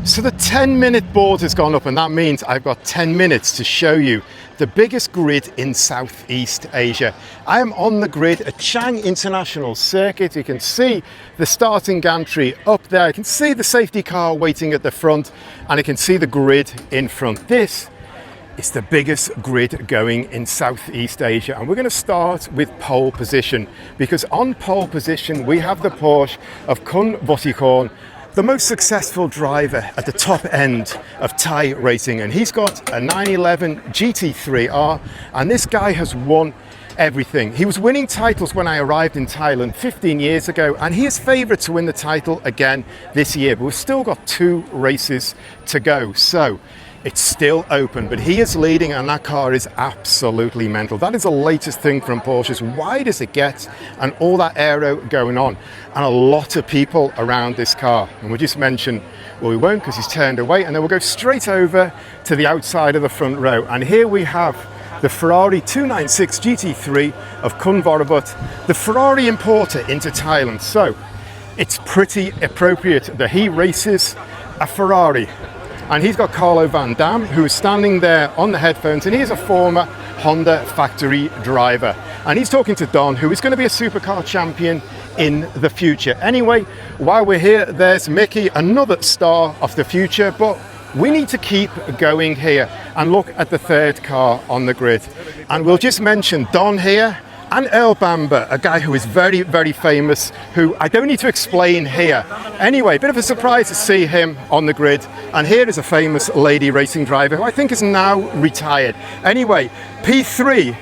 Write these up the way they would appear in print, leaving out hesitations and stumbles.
So the 10-minute board has gone up, and that means I've got 10 minutes to show you the biggest grid in Southeast Asia. I am on the grid at Chang International Circuit. You can see the starting gantry up there. You can see the safety car waiting at the front, and you can see the grid in front. This is the biggest grid going in Southeast Asia, and we're going to start with pole position, because on pole position we have the Porsche of Kun Vottikorn, the most successful driver at the top end of Thai racing, and he's got a 911 GT3R, and this guy has won everything. He was winning titles when I arrived in Thailand 15 years ago, and he is favourite to win the title again this year, but we've still got 2 races to go, so it's still open, but he is leading, and that car is absolutely mental. That is the latest thing from Porsche, as wide as it gets, and all that aero going on, and a lot of people around this car. And we'll just mention, well, we won't because he's turned away, and then we'll go straight over to the outside of the front row. And here we have the Ferrari 296 GT3 of Kun Vottikorn, the Ferrari importer into Thailand. So it's pretty appropriate that he races a Ferrari. And he's got Carlo Van Dam, who is standing there on the headphones, and he's a former Honda factory driver. And he's talking to Don, who is going to be a supercar champion in the future. Anyway, while we're here, there's Mickey, another star of the future, but we need to keep going here and look at the third car on the grid. And we'll just mention Don here, and Earl Bamber, a guy who is very, very famous, who I don't need to explain here. Anyway, a bit of a surprise to see him on the grid. And here is a famous lady racing driver who I think is now retired. Anyway, P3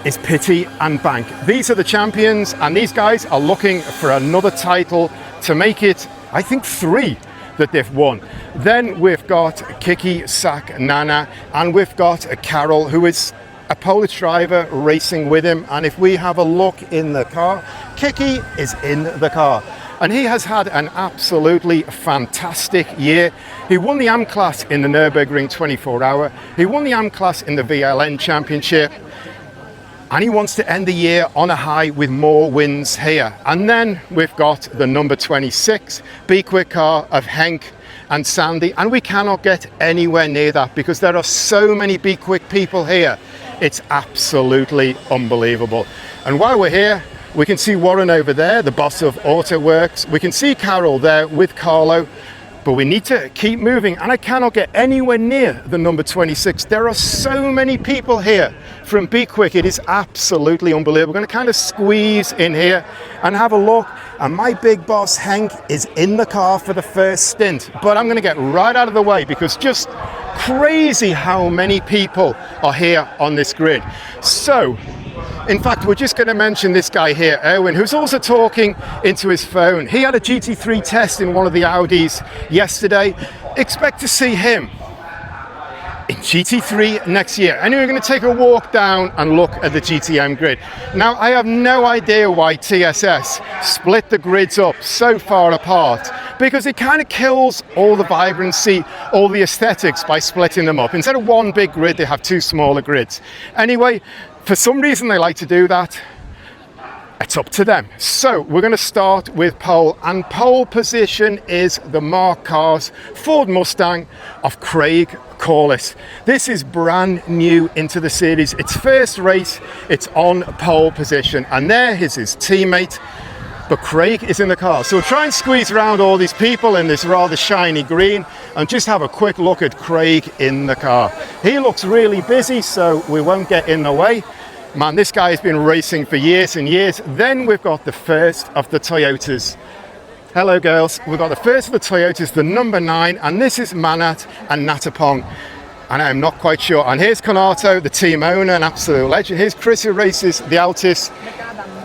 is Pitty and Bank. These are the champions, and these guys are looking for another title to make it, I think, 3 that they've won. Then we've got Kiki Sak Nana, and we've got Carol, who is a Polish driver racing with him. And if we have a look in the car, Kiki is in the car, and he has had an absolutely fantastic year. He won the AM class in the Nürburgring 24-hour, he won the AM class in the VLN championship, and he wants to end the year on a high with more wins here. And then we've got the number 26 Be Quick car of Henk and Sandy, and we cannot get anywhere near that because there are so many Be Quick people here. It's absolutely unbelievable. And while we're here, we can see Warren over there, the boss of AutoWorks. We can see Carol there with Carlo, but we need to keep moving, and I cannot get anywhere near the number 26. There are so many people here from Be Quick. It is absolutely unbelievable. We're going to kind of squeeze in here and have a look. And my big boss, Henk, is in the car for the first stint. But I'm going to get right out of the way because just crazy how many people are here on this grid. So, in fact, we're just going to mention this guy here, Erwin, who's also talking into his phone. He had a GT3 test in one of the Audis yesterday. Expect to see him in GT3 next year. And we're going to take a walk down and look at the GTM grid. Now, I have no idea why TSS split the grids up so far apart, because it kind of kills all the vibrancy, all the aesthetics by splitting them up. Instead of one big grid, they have 2 smaller grids. Anyway, for some reason they like to do that. It's up to them. So we're going to start with pole, and pole position is the Mark Cars Ford Mustang of Craig Corliss. This is brand new into the series. Its first race, it's on pole position, and there is his teammate, but Craig is in the car. So we'll try and squeeze around all these people in this rather shiny green and just have a quick look at Craig in the car. He looks really busy, so we won't get in the way. Man, this guy has been racing for years and years. Then we've got the first of the Toyotas. Hello girls, we've got the first of the Toyotas, the number 9, and this is Manat and Natapong. And I'm not quite sure. And here's Konato, the team owner, an absolute legend. Here's Chris, who races the Altis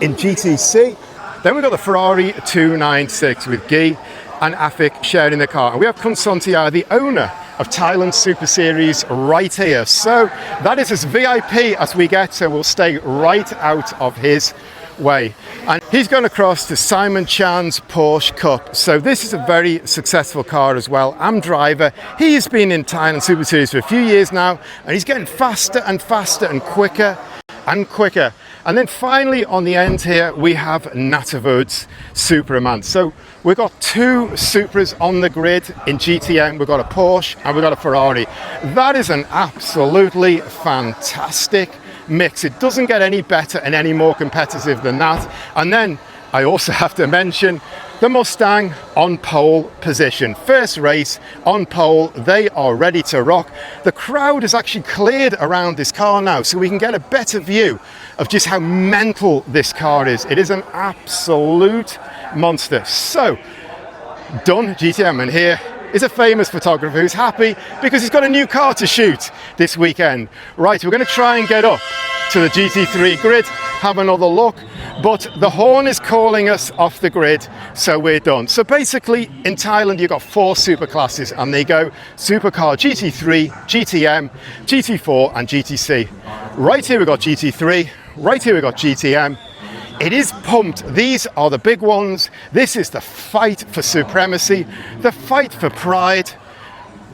in GTC. Then we've got the Ferrari 296 with Guy and Afik sharing the car. And we have Konstantia, the owner of Thailand Super Series, right here. So that is as VIP as we get, so we'll stay right out of his way. And he's gone across to Simon Chan's Porsche Cup. So this is a very successful car as well. I'm driver. He's been in Thailand Super Series for a few years now, and he's getting faster and faster and quicker and quicker. And then finally on the end here, we have Natavode's Superman. So we've got two Supras on the grid in GTM. We've got a Porsche and we've got a Ferrari. That is an absolutely fantastic mix. It doesn't get any better and any more competitive than that. And then I also have to mention the Mustang on pole position. First race on pole, they are ready to rock. The crowd is actually cleared around this car now, so we can get a better view of just how mental this car is. It is an absolute monster. So, done GTM, and here is a famous photographer who's happy because he's got a new car to shoot this weekend. Right, we're going to try and get up to the GT3 grid, have another look, but the horn is calling us off the grid, so we're done. So basically in Thailand you've got 4 super classes, and they go Supercar GT3, GTM, GT4 and GTC. Right here we've got GT3, right here we've got GTM. It is pumped. These are the big ones. This is the fight for supremacy, the fight for pride,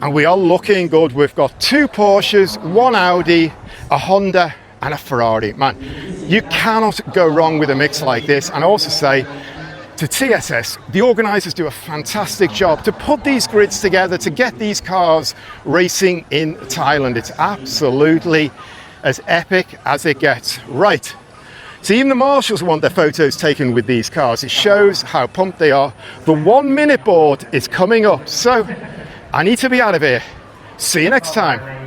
and we are looking good. We've got 2 Porsches, 1 Audi, a Honda and a Ferrari. Man, you cannot go wrong with a mix like this. And I also say to TSS, the organisers do a fantastic job to put these grids together, to get these cars racing in Thailand. It's absolutely as epic as it gets. Right. So even the marshals want their photos taken with these cars. It shows how pumped they are. The 1 minute board is coming up, so I need to be out of here. See you next time.